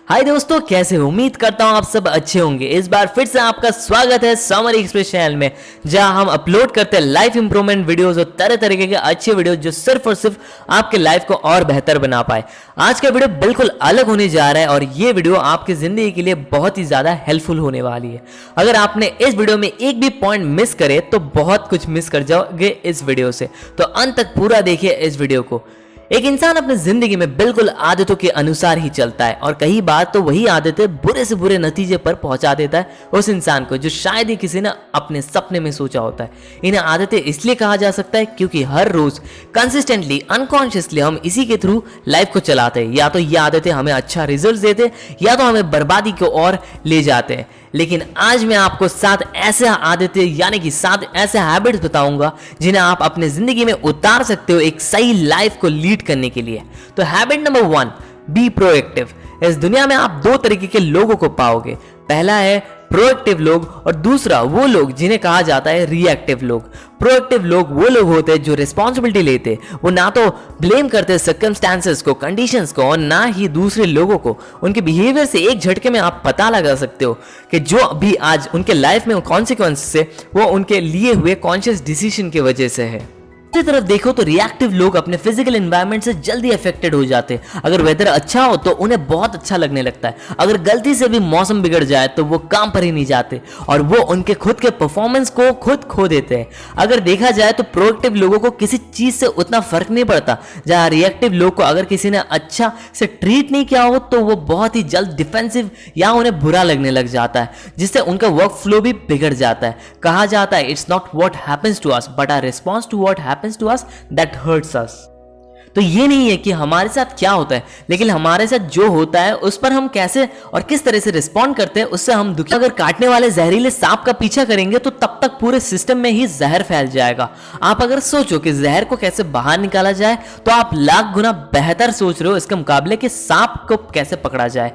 हाय दोस्तों, कैसे हो? उम्मीद करता हूँ आप सब अच्छे होंगे। इस बार फिर से आपका स्वागत है समर एक्सप्रेस चैनल में, जहां हम अपलोड करते हैं लाइफ इंप्रूवमेंट वीडियोस और तरह तरीके के अच्छे वीडियोस जो सिर्फ और सिर्फ आपके लाइफ को और बेहतर बना पाए। आज का वीडियो बिल्कुल अलग होने जा रहा है और ये वीडियो आपकी जिंदगी के लिए बहुत ही ज्यादा हेल्पफुल होने वाली है। अगर आपने इस वीडियो में एक भी पॉइंट मिस करे तो बहुत कुछ मिस कर जाओगे इस वीडियो से, तो अंत तक पूरा देखिए इस वीडियो को। एक इंसान अपनी जिंदगी में बिल्कुल आदतों के अनुसार ही चलता है और कई बार तो वही आदतें बुरे से बुरे नतीजे पर पहुंचा देता है उस इंसान को जो शायद ही किसी ने अपने सपने में सोचा होता है। इन्हें आदतें इसलिए कहा जा सकता है क्योंकि हर रोज कंसिस्टेंटली अनकॉन्शियसली हम इसी के थ्रू लाइफ को चलाते हैं। या तो ये आदतें हमें अच्छा रिजल्ट देते या तो हमें बर्बादी की ओर ले जाते हैं। लेकिन आज मैं आपको 7 ऐसे आदतें यानी कि 7 ऐसे हैबिट्स बताऊंगा जिन्हें आप अपने जिंदगी में उतार सकते हो एक सही लाइफ को लीड करने के लिए। तो हैबिट नंबर 1, बी प्रोएक्टिव। इस दुनिया में आप 2 तरीके के लोगों को पाओगे। पहला है प्रोएक्टिव लोग और दूसरा वो लोग जिन्हें कहा जाता है रिएक्टिव लोग। प्रोएक्टिव लोग वो लोग होते हैं जो रिस्पॉन्सिबिलिटी लेते, वो ना तो ब्लेम करते सर्कमस्टांसेस को, कंडीशंस को, और ना ही दूसरे लोगों को। उनके बिहेवियर से एक झटके में आप पता लगा सकते हो कि जो भी आज उनके लाइफ में कॉन्सिक्वेंस है वो उनके लिए हुए कॉन्शियस डिसीजन की वजह से है। दूसरी तरफ देखो तो रिएक्टिव लोग अपने फिजिकल एनवायरनमेंट से जल्दी अफेक्टेड हो जाते हैं। अगर वेदर अच्छा हो तो उन्हें बहुत अच्छा लगने लगता है। अगर गलती से भी मौसम बिगड़ जाए तो वो काम पर ही नहीं जाते और वो उनके खुद के परफॉर्मेंस को खुद खो देते हैं। अगर देखा जाए तो प्रोएक्टिव लोगों को किसी चीज से उतना फर्क नहीं पड़ता, जहां रिएक्टिव लोग को अगर किसी ने अच्छा से ट्रीट नहीं किया हो तो वो बहुत ही जल्द डिफेंसिव या उन्हें बुरा लगने लग जाता है, जिससे उनका वर्क फ्लो भी बिगड़ जाता है। कहा जाता है it's not what happens to us but our response to what happens to us that hurts us. तो ये नहीं है कि हमारे साथ क्या होता है, लेकिन हमारे साथ जो होता है उस पर हम कैसे और किस तरह से रिस्पॉन्ड करते हैं उससे हम दुखी। अगर काटने वाले जहरीले सांप का पीछा करेंगे तो तब तक पूरे सिस्टम में ही जहर फैल जाएगा। आप अगर सोचो कि जहर को कैसे बाहर निकाला जाए तो आप लाख गुना बेहतर सोच रहे हो इसके मुकाबले कि सांप को कैसे पकड़ा जाए।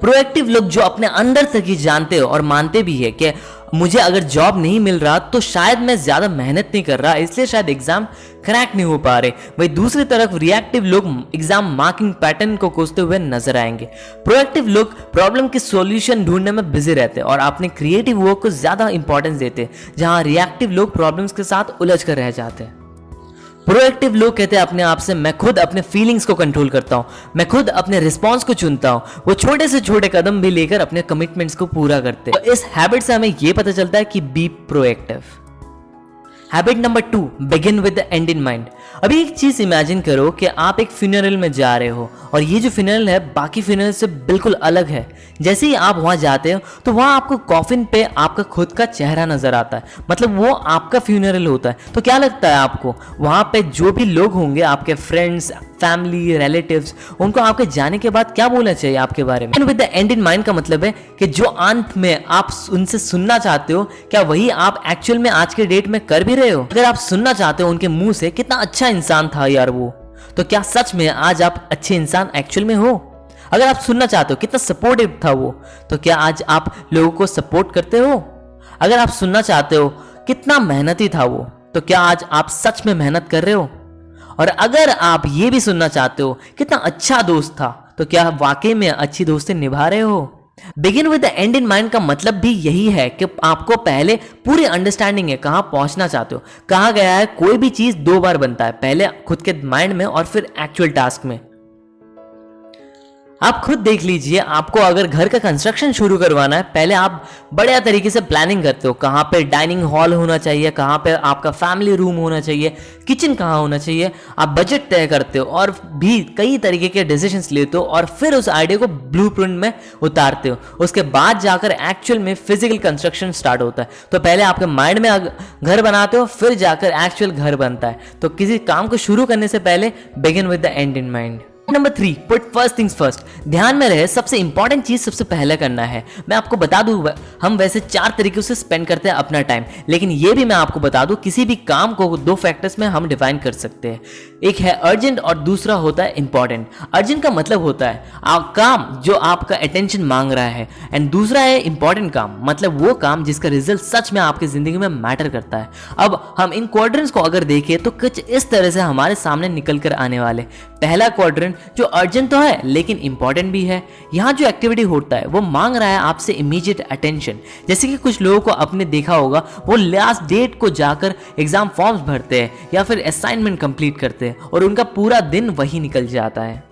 प्रोएक्टिव लोग जो अपने अंदर तक ही जानते हो और मानते भी है कि मुझे अगर जॉब नहीं मिल रहा तो शायद मैं ज्यादा मेहनत नहीं कर रहा, इसलिए शायद एग्जाम क्रैक नहीं हो पा रहे। वही दूसरी तरफ रिएक्टिव लोग एग्जाम मार्किंग पैटर्न को कोसते हुए नजर आएंगे। प्रोएक्टिव लोग प्रॉब्लम के सॉल्यूशन ढूंढने में बिजी रहते हैं और अपने क्रिएटिव वर्क को ज्यादा इंपॉर्टेंस देते हैं, जहां रिएक्टिव लोग प्रॉब्लम्स के साथ उलझ कर रह जाते हैं। प्रोएक्टिव लोग कहते हैं अपने आप से मैं खुद अपने फीलिंग्स को कंट्रोल करता हूं, मैं खुद अपने रिस्पॉन्स को चुनता हूं। वो छोटे से छोटे कदम भी लेकर अपने कमिटमेंट्स को पूरा करते हैं। तो इस हैबिट से हमें यह पता चलता है कि be proactive. Habit number 2, begin with the and in mind. अभी एक चीज इमेजिन करो कि आप एक फ्यूनरल में जा रहे हो और ये जो फ्यूनरल है बाकी फ्यूनरल से बिल्कुल अलग है। जैसे ही आप वहां जाते हो तो वहां आपको कॉफिन पे आपका खुद का चेहरा नजर आता है, मतलब वो आपका फ्यूनरल होता है। तो क्या लगता है आपको वहां पे जो भी लोग होंगे, आपके फ्रेंड्स, फैमिली, रिलेटिव्स, उनको आपके जाने के बाद क्या बोलना चाहिए आपके बारे में? With the and in mind का मतलब है कि जो अंत में आप उनसे सुनना चाहते हो क्या वही आप एक्चुअल में आज के डेट में कर भी रहे हो? अगर आप सुनना चाहते हो उनके मुंह से कितना अच्छा इंसान था यार वो, तो क्या सच में आज आप अच्छे इंसान एक्चुअल में हो? अगर आप सुनना चाहते हो कितना सपोर्टिव था वो, तो क्या आज आप लोगों को सपोर्ट करते हो? अगर आप सुनना चाहते हो कितना मेहनती था वो, तो क्या आज आप सच में मेहनत कर रहे हो? और अगर आप ये भी सुनना चाहते हो कितना अच्छा दोस्त था, तो क्या वाकई में अच्छी दोस्ती निभा रहे हो? Begin with the and in mind का मतलब भी यही है कि आपको पहले पूरी अंडरस्टैंडिंग है कहां पहुंचना चाहते हो। कहा गया है कोई भी चीज 2 बार बनता है, पहले खुद के माइंड में और फिर एक्चुअल टास्क में। आप खुद देख लीजिए, आपको अगर घर का कंस्ट्रक्शन शुरू करवाना है पहले आप बढ़िया तरीके से प्लानिंग करते हो, कहाँ पे डाइनिंग हॉल होना चाहिए, कहाँ पे आपका फैमिली रूम होना चाहिए, किचन कहाँ होना चाहिए। आप बजट तय करते हो और भी कई तरीके के डिसीजंस लेते हो और फिर उस आइडिया को ब्लूप्रिंट में उतारते हो। उसके बाद जाकर एक्चुअल में फिजिकल कंस्ट्रक्शन स्टार्ट होता है। तो पहले आपके माइंड में घर बनाते हो, फिर जाकर एक्चुअल घर बनता है। तो किसी काम को शुरू करने से पहले begin with the and in mind. Number 3, put first things first. ध्यान में रहे सबसे इंपॉर्टेंट चीज सबसे पहले करना है। मैं आपको बता दूं हम वैसे 4 तरीकों से स्पेंड करते हैं अपना टाइम, लेकिन ये भी मैं आपको बता दूं किसी भी काम को 2 फैक्टर्स में हम डिफाइन कर सकते हैं। एक है अर्जेंट और दूसरा होता है इंपॉर्टेंट। अर्जेंट का मतलब होता है काम जो आपका अटेंशन मांग रहा है, एंड दूसरा है इंपॉर्टेंट काम, मतलब वो काम जिसका रिजल्ट सच में आपकी जिंदगी में मैटर करता है। अब हम इन क्वाड्रेंट्स को अगर देखें तो कुछ इस तरह से हमारे सामने निकल कर आने वाले। पहला क्वाड्रेंट जो अर्जेंट तो है लेकिन इंपॉर्टेंट भी है। यहाँ जो एक्टिविटी होता है वो मांग रहा है आपसे इमीडिएट अटेंशन। जैसे कि कुछ लोगों को आपने देखा होगा वो लास्ट डेट को जाकर एग्जाम फॉर्म्स भरते हैं या फिर असाइनमेंट कंप्लीट करते हैं और उनका पूरा दिन वही निकल जाता है।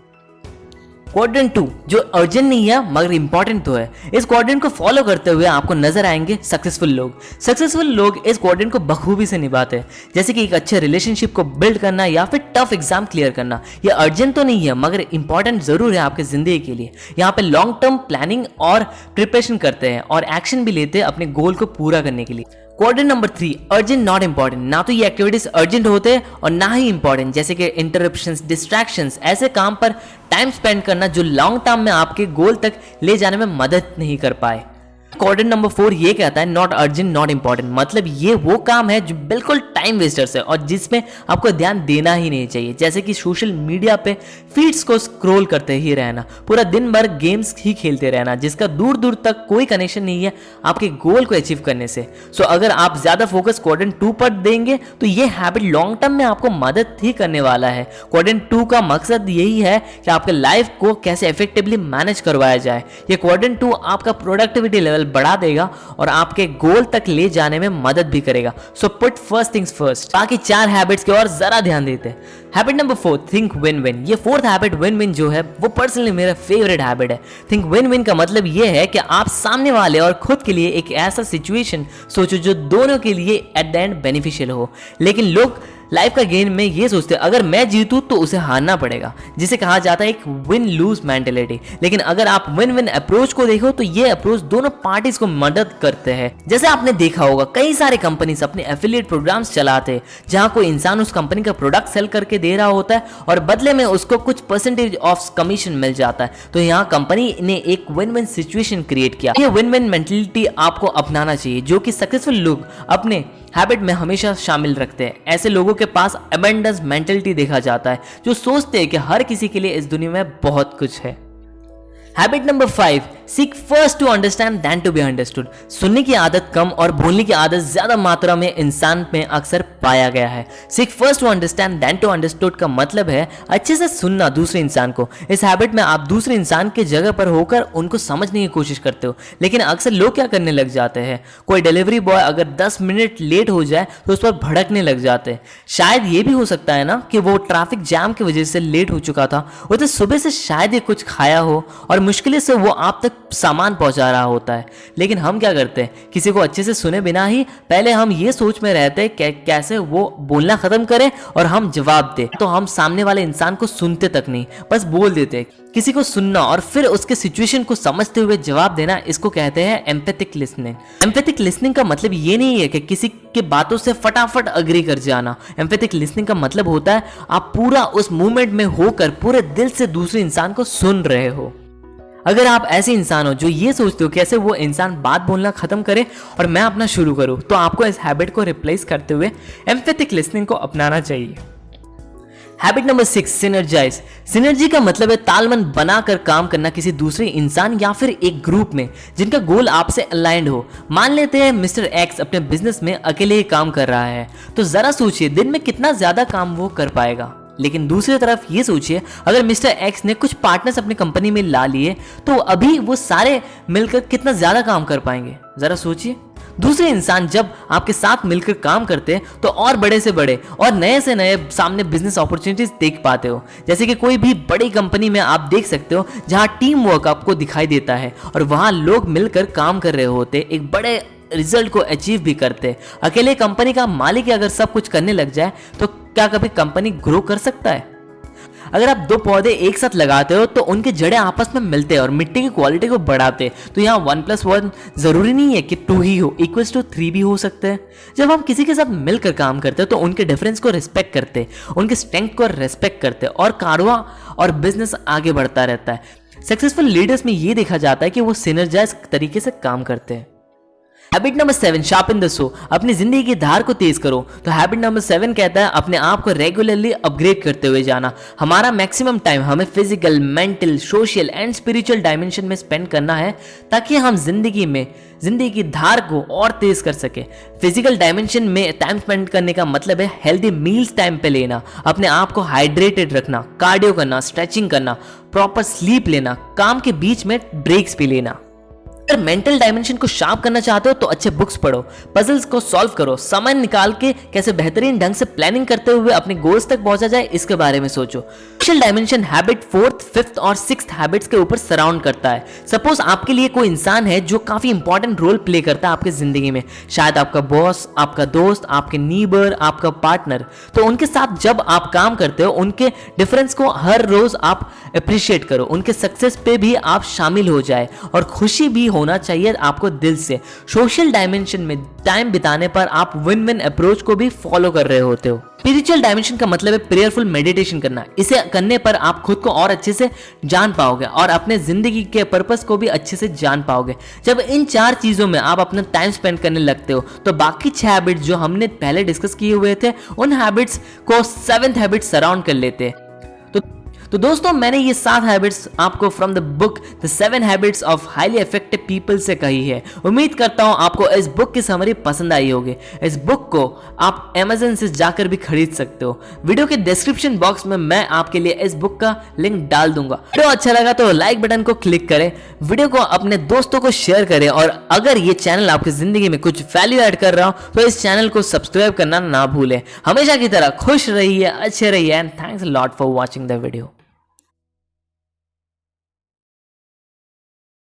क्वाड्रेंट 2 जो अर्जेंट नहीं है मगर इंपॉर्टेंट तो है। इस क्वाड्रेंट को फॉलो करते हुए आपको नजर आएंगे सक्सेसफुल लोग। सक्सेसफुल लोग इस क्वाड्रेंट को बखूबी से निभाते हैं, जैसे कि एक अच्छे रिलेशनशिप को बिल्ड करना या फिर टफ एग्जाम क्लियर करना। ये अर्जेंट तो नहीं है मगर इंपॉर्टेंट जरूर है आपके जिंदगी के लिए। यहाँ पे लॉन्ग टर्म प्लानिंग और प्रिपरेशन करते हैं और एक्शन भी लेते हैं अपने गोल को पूरा करने के लिए। Quadrant number 3 urgent not important. ना तो ये एक्टिविटीज अर्जेंट होते हैं और ना ही इंपॉर्टेंट, जैसे कि इंटरप्शंस, डिस्ट्रैक्शंस, ऐसे काम पर टाइम स्पेंड करना जो लॉन्ग टर्म में आपके गोल तक ले जाने में मदद नहीं कर पाए। क्वाड्रेंट नंबर 4 ये कहता है नॉट अर्जेंट नॉट इंपॉर्टेंट, मतलब ये वो काम है जो बिल्कुल टाइम वेस्टर्स है और जिसमें आपको ध्यान देना ही नहीं चाहिए, जैसे कि सोशल मीडिया पे फीड्स को स्क्रॉल करते ही रहना, पूरा दिन भर गेम्स ही खेलते रहना जिसका दूर दूर तक कोई कनेक्शन नहीं है आपके गोल को अचीव करने से। सो अगर आप ज्यादा फोकस क्वाड्रेंट 2 पर देंगे तो ये हैबिट लॉन्ग टर्म में आपको मदद ही करने वाला है। क्वाड्रेंट 2 का मकसद यही है कि आपके लाइफ को कैसे इफेक्टिवली मैनेज करवाया जाए। ये क्वाड्रेंट 2 आपका प्रोडक्टिविटी लेवल बढ़ा देगा और आपके गोल तक ले जाने में मदद भी करेगा। So put first things first. बाकी 4 हैबिट्स की ओर जरा ध्यान देते हैं। Habit number 4 think win win. ये 4th हैबिट विन विन जो है वो पर्सनली मेरा फेवरेट हैबिट है। थिंक विन विन का मतलब ये है कि आप सामने वाले और खुद के लिए एक ऐसा सिचुएशन सोचो जो दोनों के लिए एट द एंड बेनिफिशियल हो। लेकिन लोग लाइफ का गेम में ये सोचते हैं अगर मैं जीतूं तो उसे हारना पड़ेगा, जिसे कहा जाता है एक विन लूज मेंटेलिटी। लेकिन अगर आप विन विन अप्रोच को देखो तो ये अप्रोच दोनों पार्टीज को मदद करते हैं। जैसे आपने देखा होगा कई सारे कंपनीज अपने एफिलिएट प्रोग्राम्स चलाते हैं जहां कोई इंसान उस कंपनी का प्रोडक्ट सेल करके दे रहा होता है और बदले में उसको कुछ परसेंटेज ऑफ कमीशन मिल जाता है। तो यहाँ कंपनी ने एक विन विन सिचुएशन क्रिएट किया। ये विन विन मेंटेलिटी आपको अपनाना चाहिए जो कि सक्सेसफुल लोग अपने हैबिट में हमेशा शामिल रखते हैं। ऐसे लोगों के पास अबंडेंस मेंटेलिटी देखा जाता है जो सोचते हैं कि हर किसी के लिए इस दुनिया में बहुत कुछ है। Habit number 5 seek first to understand then to be understood. सुनने की आदत कम और बोलने की आदत ज्यादा मात्रा में इंसान में अक्सर पाया गया है। Seek first to understand then to understood का मतलब है अच्छे से सुनना दूसरे इंसान को। इस हैबिट में आप दूसरे इंसान के जगह पर होकर उनको समझने की कोशिश करते हो, लेकिन अक्सर लोग क्या करने लग जाते हैं, कोई डिलीवरी बॉय अगर 10 मिनट लेट हो जाए तो उस पर भड़कने लग जाते हैं। शायद ये भी हो सकता है ना कि वो ट्रैफिक जैम की वजह से लेट हो चुका था, वो तो सुबह से शायद ही कुछ खाया हो और मुश्किल से वो आप तक सामान पहुंचा रहा होता है। लेकिन हम क्या करते हैं, किसी को अच्छे से सुने बिना ही पहले हम ये सोच में रहते हैं कैसे वो बोलना खत्म करे और हम जवाब दे। तो हम सामने वाले इंसान को सुनते तक नहीं, बस बोल देते। किसी को सुनना और फिर उसके सिचुएशन को समझते हुए जवाब देना, इसको कहते हैं एम्पैथिक लिसनिंग। एम्पैथिक लिसनिंग का मतलब ये नहीं है कि किसी के बातों से फटाफट अग्री कर जाना। एम्पैथिक लिसनिंग का मतलब होता है आप पूरा उस मोमेंट में होकर पूरे दिल से दूसरे इंसान को सुन रहे हो। अगर आप ऐसे इंसान हो जो ये सोचते हो कैसे वो इंसान बात बोलना खत्म करे और मैं अपना शुरू करूं, तो आपको इस हैबिट को रिप्लेस करते हुए एम्पैथिक लिसनिंग को अपनाना चाहिए। Habit number 6 synergise. सिनर्जी का मतलब है तालमेल बनाकर काम करना किसी दूसरे इंसान या फिर एक ग्रुप में जिनका गोल आपसे अलाइंड हो। मान लेते हैं मिस्टर एक्स अपने बिजनेस में अकेले ही काम कर रहा है, तो जरा सोचिए दिन में कितना ज्यादा काम वो कर पाएगा। लेकिन दूसरी तरफ ये सोचिए अगर मिस्टर एक्स ने कुछ पार्टनर्स अपनी कंपनी में ला लिए तो अभी वो सारे मिलकर कितना ज्यादा काम कर पाएंगे, जरा सोचिए। दूसरे इंसान जब आपके साथ मिलकर काम करते हैं तो और बड़े से बड़े और नए से नए सामने बिजनेस अपॉर्चुनिटीज देख पाते हो। जैसे कि कोई भी बड़ी कंपनी में आप देख सकते हो जहां टीम वर्क आपको दिखाई देता है और वहां लोग मिलकर काम कर रहे होते, एक बड़े रिजल्ट को अचीव भी करते। अकेले कंपनी का मालिक अगर सब कुछ करने लग जाए तो क्या कभी कंपनी ग्रो कर सकता है? अगर आप 2 पौधे एक साथ लगाते हो तो उनके जड़ें आपस में मिलते हैं और मिट्टी की क्वालिटी को बढ़ाते हैं। तो यहाँ 1+1 जरूरी नहीं है कि 2 ही हो, =3 भी हो सकते हैं। जब हम किसी के साथ मिलकर काम करते हैं तो उनके डिफरेंस को रिस्पेक्ट करते, उनके स्ट्रेंथ को रिस्पेक्ट करते और कारवा और बिजनेस आगे बढ़ता रहता है। सक्सेसफुल लीडर्स में ये देखा जाता है कि वो सिनर्जाइज तरीके से काम करते हैं। Habit number 7, sharpen the so. अपनी जिंदगी की धार को तेज करो। तो हैबिट नंबर 7 कहता है अपने आप को रेगुलरली अपग्रेड करते हुए जाना। हमारा मैक्सिमम टाइम हमें physical, mental, social and spiritual dimension में स्पेंड करना है ताकि हम जिंदगी की धार को और तेज कर सके। फिजिकल डायमेंशन में टाइम स्पेंड करने का मतलब है हेल्दी मील्स टाइम पे लेना, अपने आप को हाइड्रेटेड रखना, कार्डियो करना, स्ट्रेचिंग करना, प्रॉपर स्लीप लेना, काम के बीच में ब्रेक्स भी लेना। अगर मेंटल डायमेंशन को शार्प करना चाहते हो तो अच्छे बुक्स पढ़ो, पजल्स को सॉल्व करो, समय निकाल के कैसे बेहतरीन ढंग से प्लानिंग करते हुए अपने गोल्स तक पहुंचा जाए इसके बारे में सोचो। Social dimension habit 4th, 5th और 6th हैबिट्स के ऊपर सराउंड करता है। सपोज आपके लिए कोई इंसान है जो काफी इंपॉर्टेंट रोल प्ले करता है आपकी जिंदगी में, शायद आपका बॉस, आपका दोस्त, आपके नीबर, आपका पार्टनर। तो उनके साथ जब आप काम करते हो उनके डिफरेंस को हर रोज आप अप्रिशिएट करो, उनके सक्सेस पे भी आप शामिल हो जाए और खुशी भी होना चाहिए आपको दिल से। सोशल डायमेंशन में टाइम बिताने पर आप विन विन अप्रोच को भी फॉलो कर रहे होते हो। स्पिरिचुअल डायमेंशन का मतलब है प्रेयरफुल मेडिटेशन करना। इसे करने पर आप खुद को और अच्छे से जान पाओगे और अपने जिंदगी के पर्पस को भी अच्छे से जान पाओगे। जब इन 4 चीजों में आप अपना टाइम स्पेंड करने लगते हो तो बाकी 6 हैबिट्स जो हमने पहले डिस्कस किए हुए थे उन हैबिट्स को 7th हैबिट सराउंड कर लेते हैं। तो दोस्तों मैंने ये 7 हैबिट्स आपको from the book the 7 habits of highly effective people से कही है। उम्मीद करता हूं आपको इस बुक की समरी पसंद आई होगी। इस बुक को आप Amazon से जाकर भी खरीद सकते हो। वीडियो के डिस्क्रिप्शन बॉक्स में मैं आपके लिए इस बुक का लिंक डाल दूंगा। वीडियो अच्छा लगा तो लाइक बटन को क्लिक करें, वीडियो को अपने दोस्तों को शेयर करें और अगर ये चैनल आपकी जिंदगी में कुछ वैल्यू ऐड कर रहा हो तो इस चैनल को सब्सक्राइब करना ना भूलें। हमेशा की तरह खुश रहिए, अच्छे रहिए and thanks a lot for watching the video.